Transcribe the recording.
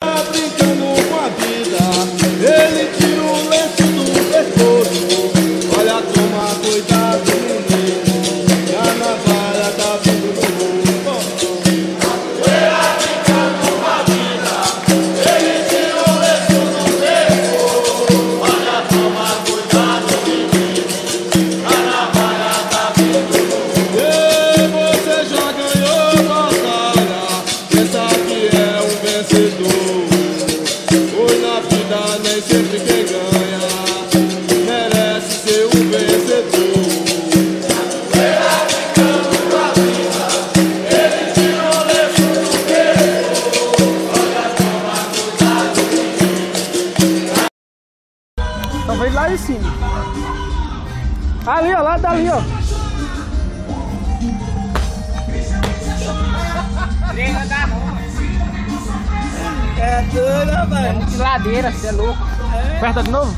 Brincando com a vida, ele tira o lenço do pescoço. Olha, toma cuidado, menino, que a navalha tá vindo no mundo. Capoeira brincando com a vida, ele tira o lenço do pescoço. Olha, toma cuidado, menino, que a navalha tá vindo no mundo. E você já ganhou batalha, pensa que é um vencedor. Nem sempre quem ganha merece ser um vencedor. Capoeira brincando com a vida, ele tirou o lenço do pescoço. Olha, toma cuidado, menino. Então vem lá em cima. Ali, ó, lá tá ali, ó. É doido, velho. De ladeira, você é louco. Aperta de novo.